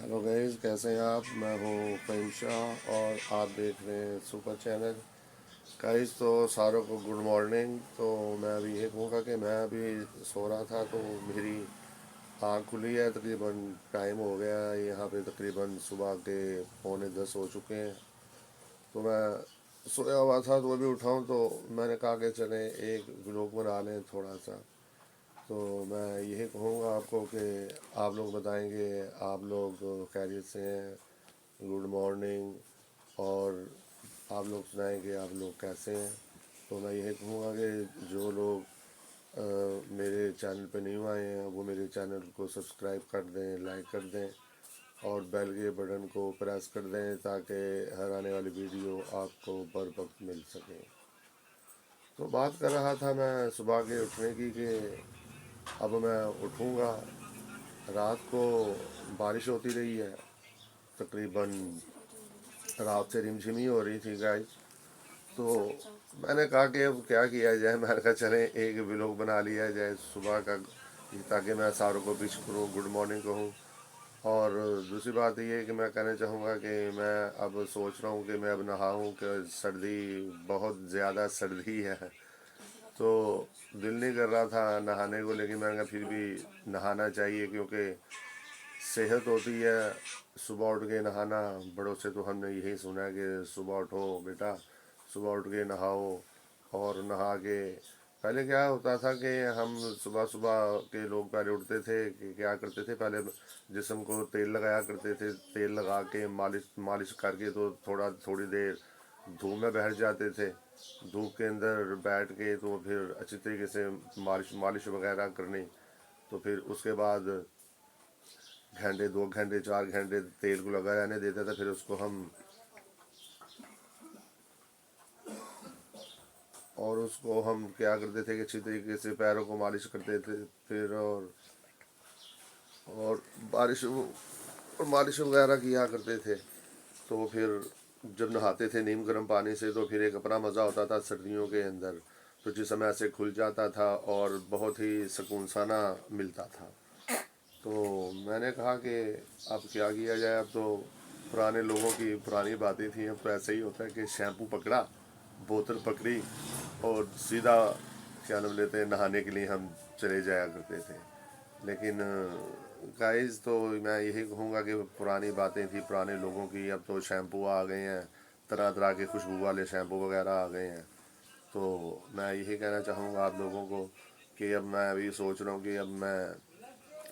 Hello guys, कैसे हैं आप। मैं हूँ फ़हीम शाह और आप देख रहे हैं सुपर चैनल। गाइस, तो सारों को गुड मॉर्निंग। तो मैं अभी ये कहूँगा कि मैं अभी सो रहा था तो मेरी आँख खुली है। तकरीबन टाइम हो गया है, यहाँ पे तकरीबन सुबह के 9:45 हो चुके हैं। तो मैं सोया हुआ था तो अभी उठाऊँ तो मैंने कहा कि चलें एक व्लॉग बना लें थोड़ा सा। तो मैं यही कहूँगा आपको कि आप लोग बताएंगे आप लोग खैरियत से हैं। Good morning. और आप लोग सुनाएंगे आप लोग कैसे हैं। तो मैं यही कहूँगा कि जो लोग मेरे चैनल पे न्यू आए हैं वो मेरे चैनल को सब्सक्राइब कर दें, लाइक कर दें और बेल के बटन को प्रेस कर दें ताकि हर आने वाली वीडियो आपको बर वक्त मिल सके। तो बात कर रहा था मैं सुबह के उठने की कि अब मैं उठूँगा। रात को बारिश होती रही है, तकरीबन रात से रिमझिम ही हो रही थी गाइस। तो मैंने कहा कि अब क्या किया जाए। मैंने कहा चलें एक व्लॉग बना लिया जाए सुबह का, ताकि मैं सारों को विश करूँ, गुड मॉर्निंग कहूँ। और दूसरी बात ये है कि मैं कहना चाहूँगा कि मैं अब सोच रहा हूँ कि मैं अब नहाऊँ कि सर्दी, बहुत ज़्यादा सर्दी है। तो दिल नहीं कर रहा था नहाने को, लेकिन मैंने कहा फिर भी नहाना चाहिए क्योंकि सेहत होती है। सुबह उठ के नहाना, बड़ों से तो हमने यही सुना है कि सुबह उठो बेटा, सुबह उठ के नहाओ। और नहा के पहले क्या होता था कि हम सुबह सुबह के लोग पहले उठते थे कि क्या करते थे, पहले जिस्म को तेल लगाया करते थे। तेल लगा के मालिश मालिश करके तो थोड़ी देर धूप में बैठ जाते थे। धूप के अंदर बैठ के तो फिर अच्छी तरीके से मालिश मालिश वगैरह करनी। तो फिर उसके बाद घंटे 2 घंटे 4 घंटे तेल को लगा रहने देता था। फिर उसको हम क्या करते थे कि अच्छी तरीके से पैरों को मालिश करते थे। फिर और बारिश और मालिश वगैरह किया करते थे। तो फिर जब नहाते थे नीम गर्म पानी से तो फिर एक अपना मज़ा होता था सर्दियों के अंदर। तो जिस समय ऐसे खुल जाता था और बहुत ही सुकून सा ना मिलता था। तो मैंने कहा कि अब क्या किया जाए। अब तो पुराने लोगों की पुरानी बातें थी। अब तो ऐसे ही होता है कि शैम्पू पकड़ा, बोतल पकड़ी और सीधा क्या नाम लेते हैं नहाने के लिए हम चले जाया करते थे। लेकिन गाइस, तो मैं यही कहूँगा कि पुरानी बातें थी पुराने लोगों की। अब तो शैम्पू आ गए हैं, तरह तरह के खुशबू वाले शैम्पू वगैरह आ गए हैं। तो मैं यही कहना चाहूँगा आप लोगों को कि अब मैं अभी सोच रहा हूँ कि अब मैं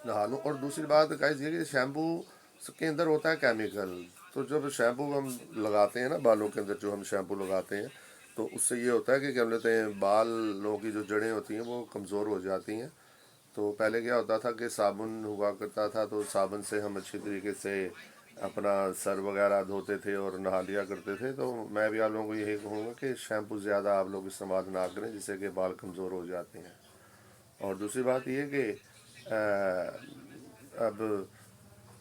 नहा लूँ। और दूसरी बात गाइस ये कि शैम्पू के अंदर होता है केमिकल। तो जब शैम्पू हम लगाते हैं ना बालों के अंदर, जो हम शैम्पू लगाते हैं तो उससे ये होता है कि क्या बोलते हैं बालों की जो जड़ें होती हैं वो कमज़ोर हो जाती हैं। तो पहले क्या होता था कि साबुन हुआ करता था, तो साबुन से हम अच्छी तरीके से अपना सर वगैरह धोते थे और नहा लिया करते थे। तो मैं भी आप लोगों को यही कहूँगा कि शैम्पू ज़्यादा आप लोग इस्तेमाल ना करें जिससे कि बाल कमज़ोर हो जाते हैं। और दूसरी बात ये कि अब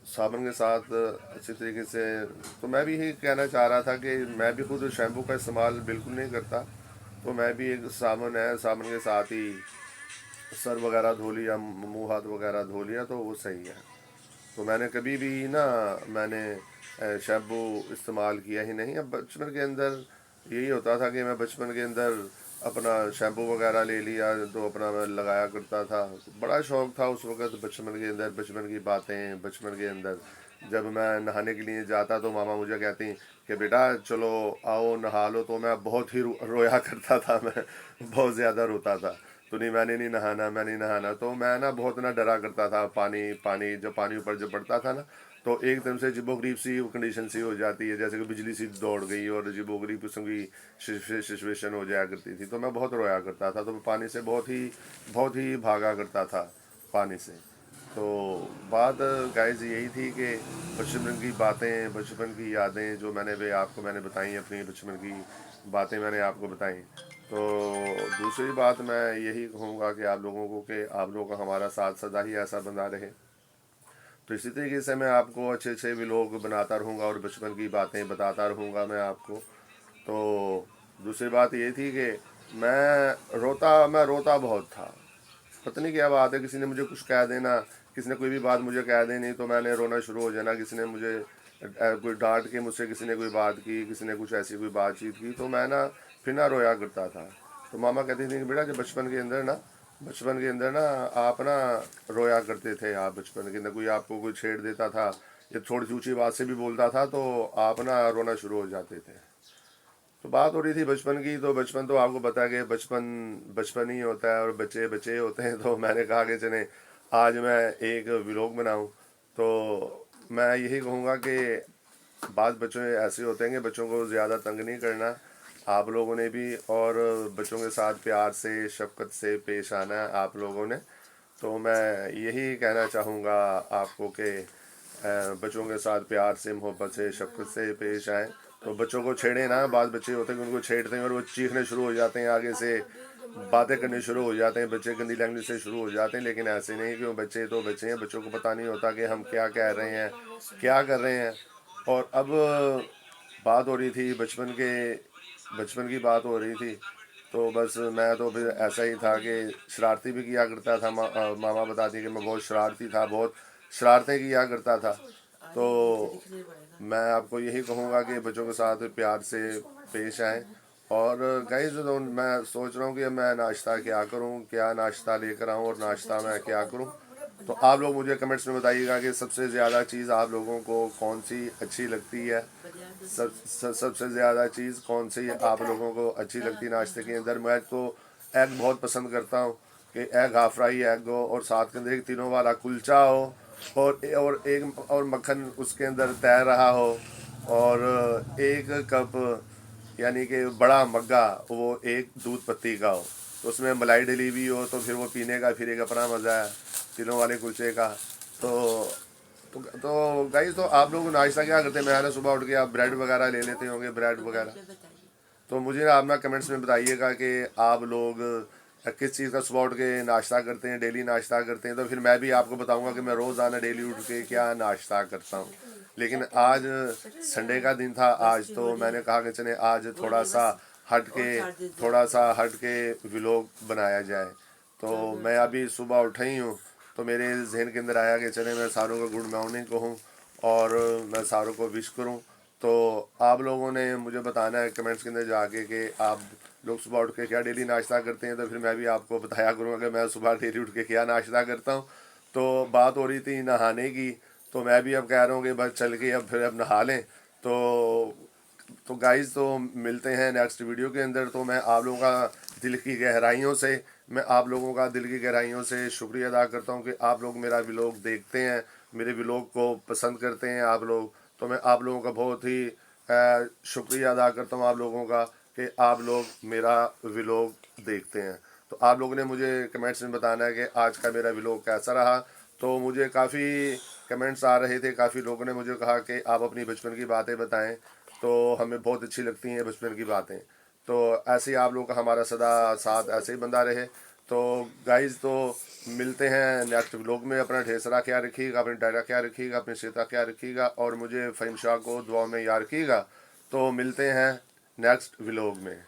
साबुन के साथ अच्छी तरीके से, तो मैं भी यही कहना चाह रहा था कि मैं भी खुद शैम्पू का इस्तेमाल बिल्कुल नहीं करता। तो मैं भी एक साबुन है, साबुन के साथ ही सर वगैरह धो लिया, मुंह हाथ वगैरह धो लिया तो वो सही है। तो मैंने कभी भी ना मैंने शैम्पू इस्तेमाल किया ही नहीं। अब बचपन के अंदर यही होता था कि मैं बचपन के अंदर अपना शैम्पू वगैरह ले लिया तो अपना मैं लगाया करता था। बड़ा शौक़ था उस वक़्त बचपन के अंदर, बचपन की बातें बचपन के अंदर। जब मैं नहाने के लिए जाता तो मामा मुझे कहती कि बेटा चलो आओ नहा लो, तो मैं बहुत ही रोया करता था। मैं बहुत ज़्यादा रोता था। तो नहीं, मैंने नहीं नहाना, मैं नहीं नहाना। तो मैं ना बहुत ना डरा करता था पानी पानी, जब पानी ऊपर जब पड़ता था ना तो एकदम से अजीबोगरीब सी कंडीशन सी हो जाती है, जैसे कि बिजली सी दौड़ गई और अजीबोगरीब किस्म की सिचुएशन हो जाया करती थी। तो मैं बहुत रोया करता था। तो मैं पानी से बहुत ही भागा करता था पानी से। तो बात गाइस यही थी कि बचपन की बातें, बचपन की यादें जो मैंने बताई, अपनी बचपन की बातें मैंने आपको बताई। तो दूसरी बात मैं यही कहूँगा कि आप लोगों को कि आप लोगों का हमारा साथ सदा ही ऐसा बना रहे। तो इसी तरीके से मैं आपको अच्छे अच्छे व्लॉग बनाता रहूँगा और बचपन की बातें बताता रहूँगा मैं आपको। तो दूसरी बात ये थी कि मैं रोता बहुत था। पता नहीं क्या बात है, किसी ने मुझे कुछ कह देना किसी ने कोई भी बात मुझे कह देनी तो मैंने रोना शुरू हो जाना। किसी ने मुझे कोई डांट के मुझसे किसी ने कोई बात की, किसी ने कुछ ऐसी कोई बातचीत की, तो मैं ना फिर ना रोया करता था। तो मामा कहती थी कि बेटा जब बचपन के अंदर ना आप ना रोया करते थे। आप बचपन के अंदर कोई आपको कोई छेड़ देता था या थोड़ी सी ऊंची बात से भी बोलता था तो आप ना रोना शुरू हो जाते थे। तो बात हो रही थी बचपन की, तो बचपन तो आपको पता है कि बचपन बचपन ही होता है और बच्चे बच्चे होते हैं। तो मैंने कहा कि चले आज मैं एक व्लॉग बनाऊं। तो मैं यही कहूँगा कि बात बच्चों ऐसे होते हैं कि बच्चों को ज़्यादा तंग नहीं करना आप लोगों ने भी, और बच्चों के साथ प्यार से शफकत से पेश आना है आप लोगों ने। तो मैं यही कहना चाहूँगा आपको कि बच्चों के साथ प्यार से मोहब्बत से शफकत से पेश आएँ। तो बच्चों को छेड़े ना। बाद बच्चे होते हैं कि उनको छेड़ते हैं और वो चीखने शुरू हो जाते हैं, आगे से बातें करने शुरू हो जाते हैं, बच्चे गंदी लैंग्वेज से शुरू हो जाते हैं। लेकिन ऐसे नहीं, क्यों बच्चे तो बच्चे हैं, बच्चों को पता नहीं होता कि हम क्या कह रहे हैं, क्या कर रहे हैं। और अब बात हो रही थी बचपन की बात हो रही थी। तो बस मैं तो फिर ऐसा ही था कि शरारती भी किया करता था। मामा बताती कि मैं बहुत शरारती था, बहुत शरारतें किया करता था। तो मैं आपको यही कहूँगा कि बच्चों के साथ प्यार से पेश आएँ। और गाइस तो मैं सोच रहा हूँ कि मैं नाश्ता क्या करूँ, क्या नाश्ता लेकर आऊँ और नाश्ता मैं क्या करूँ। तो आप लोग मुझे कमेंट्स में बताइएगा कि सबसे ज़्यादा चीज़ आप लोगों को कौन सी अच्छी लगती है। सबसे ज़्यादा चीज़ कौन सी आप लोगों को अच्छी लगती है नाश्ते के अंदर। मैं तो एग बहुत पसंद करता हूँ कि एग हाफ फ्राई एग हो और साथ के अंदर एक तीनों वाला कुलचा हो और मक्खन उसके अंदर तैर रहा हो, और एक कप यानी कि बड़ा मग्गा वो एक दूध पत्ती का हो, तो उसमें मलाई डली हुई हो, तो फिर वो पीने का फिर एक अपना मज़ा है तीनों वाले कुलचे का। तो गाइस तो आप लोग नाश्ता क्या करते हैं। मैं ना सुबह उठ के आप ब्रेड वगैरह ले लेते होंगे, ब्रेड वगैरह। तो मुझे ना आप ना कमेंट्स में बताइएगा कि आप लोग किस चीज़ का सुबह उठ के नाश्ता करते हैं, डेली नाश्ता करते हैं। तो फिर मैं भी आपको बताऊंगा कि मैं रोज़ाना डेली उठ के क्या नाश्ता करता हूँ। लेकिन आज संडे का दिन था, आज तो मैंने कहा कि चले आज थोड़ा सा हट के व्लॉग बनाया जाए। तो मैं अभी सुबह उठा ही हूँ, तो मेरे जहन के अंदर आया कि चले मैं सारों को गुड मॉर्निंग कहूँ और मैं सारों को विश करूँ। तो आप लोगों ने मुझे बताना है कमेंट्स के अंदर जाके कि आप लोग सुबह उठ के क्या डेली नाश्ता करते हैं। तो फिर मैं भी आपको बताया करूँगा कि मैं सुबह डेली उठ के क्या नाश्ता करता हूँ। तो बात हो रही थी नहाने की, तो मैं भी अब कह रहा हूँ कि बस चल के अब नहा लें। तो गाइस तो मिलते हैं नेक्स्ट वीडियो के अंदर। तो मैं आप लोगों का दिल की गहराइयों से शुक्रिया अदा करता हूँ कि आप लोग मेरा व्लॉग देखते हैं, मेरे व्लॉग को पसंद करते हैं आप लोग। तो मैं आप लोगों का बहुत ही शुक्रिया अदा करता हूँ आप लोगों का कि आप लोग मेरा व्लॉग देखते हैं। तो आप लोगों ने मुझे कमेंट्स में बताना है कि आज का मेरा व्लॉग कैसा रहा। तो मुझे काफ़ी कमेंट्स आ रहे थे, काफ़ी लोगों ने मुझे कहा कि आप अपनी बचपन की बातें बताएं, तो हमें बहुत अच्छी लगती हैं बचपन की बातें। तो ऐसे ही आप लोगों का हमारा सदा साथ ऐसे ही बंदा रहे। तो गाइज तो मिलते हैं नेक्स्ट व्लॉग में। अपना ढेर सारा ख्याल रखिएगा, अपनी डायरा ख्याल रखिएगा, अपनी सेहत का ख्याल रखिएगा और मुझे फ़हीम शाह को दुआ में याद रखिएगा। तो मिलते हैं नेक्स्ट व्लॉग में।